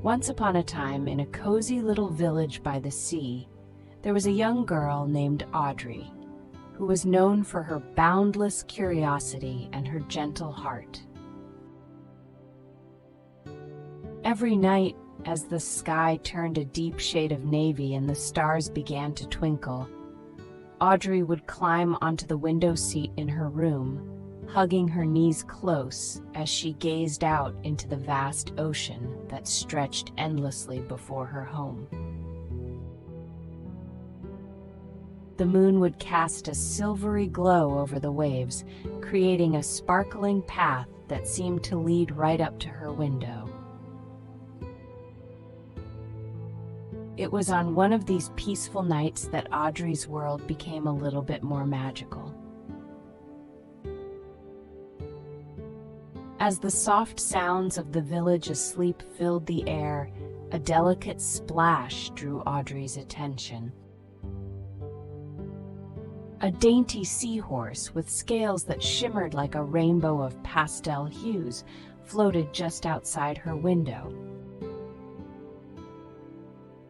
Once upon a time, in a cozy little village by the sea, there was a young girl named Audrey, who was known for her boundless curiosity and her gentle heart. Every night, as the sky turned a deep shade of navy and the stars began to twinkle, Audrey would climb onto the window seat in her room, hugging her knees close as she gazed out into the vast ocean that stretched endlessly before her home. The moon would cast a silvery glow over the waves, creating a sparkling path that seemed to lead right up to her window. It was on one of these peaceful nights that Audrey's world became a little bit more magical. As the soft sounds of the village asleep filled the air, a delicate splash drew Audrey's attention. A dainty seahorse with scales that shimmered like a rainbow of pastel hues floated just outside her window.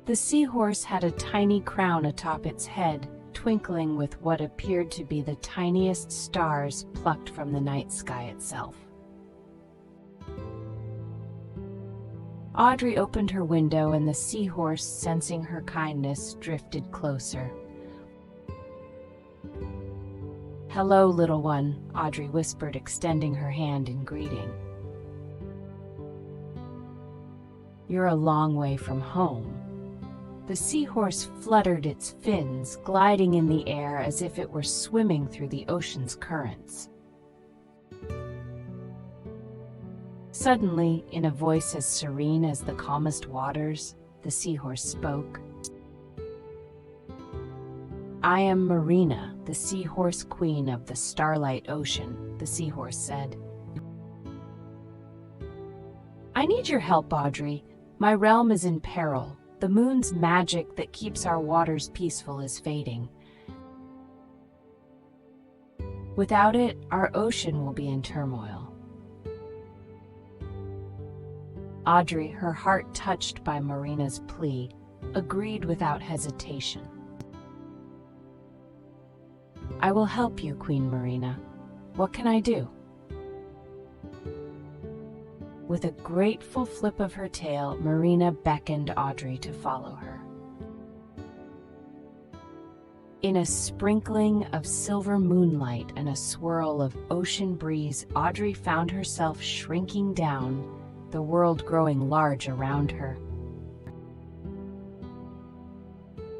The seahorse had a tiny crown atop its head, twinkling with what appeared to be the tiniest stars plucked from the night sky itself. Audrey opened her window, and the seahorse, sensing her kindness, drifted closer. "Hello, little one," Audrey whispered, extending her hand in greeting. "You're a long way from home." The seahorse fluttered its fins, gliding in the air as if it were swimming through the ocean's currents. Suddenly, in a voice as serene as the calmest waters, the seahorse spoke. "I am Marina, the seahorse queen of the Starlight Ocean," the seahorse said. "I need your help, Audrey. My realm is in peril. The moon's magic that keeps our waters peaceful is fading. Without it, our ocean will be in turmoil." Audrey, her heart touched by Marina's plea, agreed without hesitation. "I will help you, Queen Marina. What can I do?" With a grateful flip of her tail, Marina beckoned Audrey to follow her. In a sprinkling of silver moonlight and a swirl of ocean breeze, Audrey found herself shrinking down, the world growing large around her.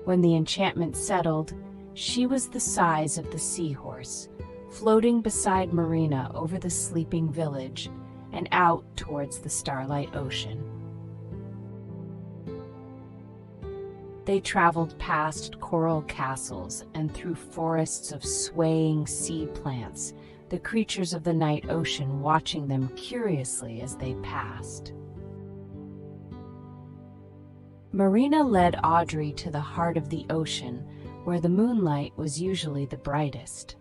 When the enchantment settled, she was the size of the seahorse, floating beside Marina over the sleeping village and out towards the Starlight Ocean. They traveled past coral castles and through forests of swaying sea plants, the creatures of the night ocean watching them curiously as they passed. Marina led Audrey to the heart of the ocean, where the moonlight was usually the brightest.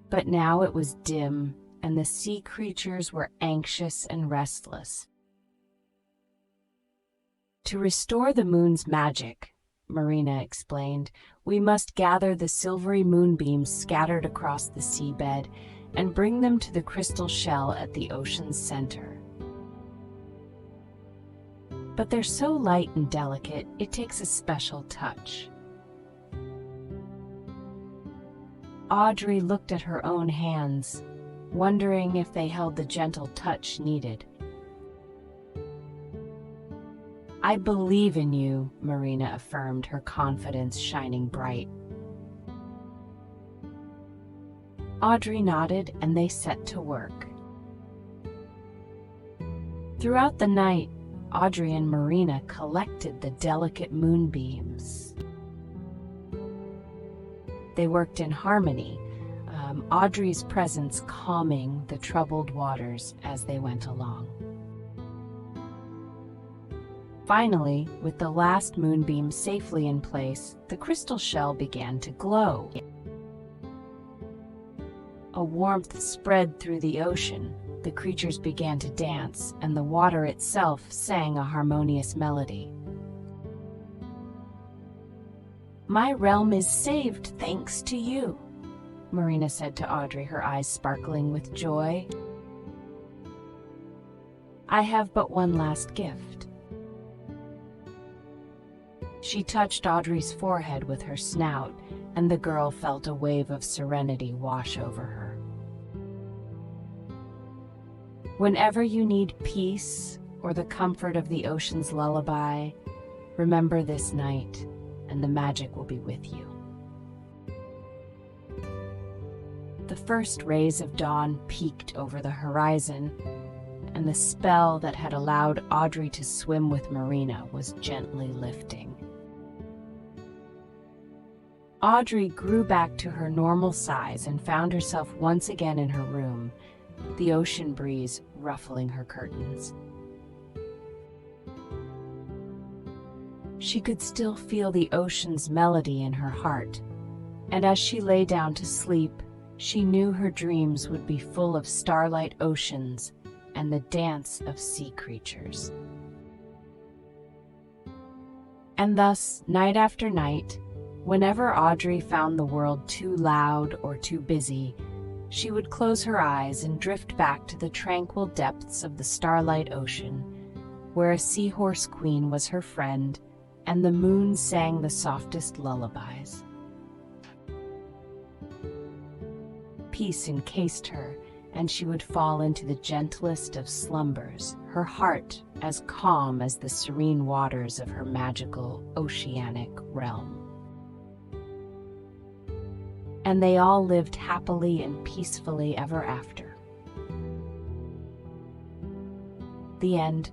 But now it was dim, and the sea creatures were anxious and restless. "To restore the moon's magic," Marina explained, "we must gather the silvery moonbeams scattered across the seabed and bring them to the crystal shell at the ocean's center. But they're so light and delicate, it takes a special touch." Audrey looked at her own hands, wondering if they held the gentle touch needed. "I believe in you," Marina affirmed, her confidence shining bright. Audrey nodded, and they set to work. Throughout the night, Audrey and Marina collected the delicate moonbeams. They worked in harmony, Audrey's presence calming the troubled waters as they went along. Finally, with the last moonbeam safely in place, the crystal shell began to glow. A warmth spread through the ocean, the creatures began to dance, and the water itself sang a harmonious melody. "My realm is saved thanks to you," Marina said to Audrey, her eyes sparkling with joy. "I have but one last gift." She touched Audrey's forehead with her snout, and the girl felt a wave of serenity wash over her. "Whenever you need peace or the comfort of the ocean's lullaby, remember this night, and the magic will be with you." The first rays of dawn peeked over the horizon, and the spell that had allowed Audrey to swim with Marina was gently lifting. Audrey grew back to her normal size and found herself once again in her room, the ocean breeze ruffling her curtains. She could still feel the ocean's melody in her heart, and as she lay down to sleep, she knew her dreams would be full of starlight oceans and the dance of sea creatures. And thus, night after night, whenever Audrey found the world too loud or too busy, she would close her eyes and drift back to the tranquil depths of the Starlight Ocean, where a seahorse queen was her friend and the moon sang the softest lullabies. Peace encased her, and she would fall into the gentlest of slumbers, her heart as calm as the serene waters of her magical oceanic realm. And they all lived happily and peacefully ever after. The end.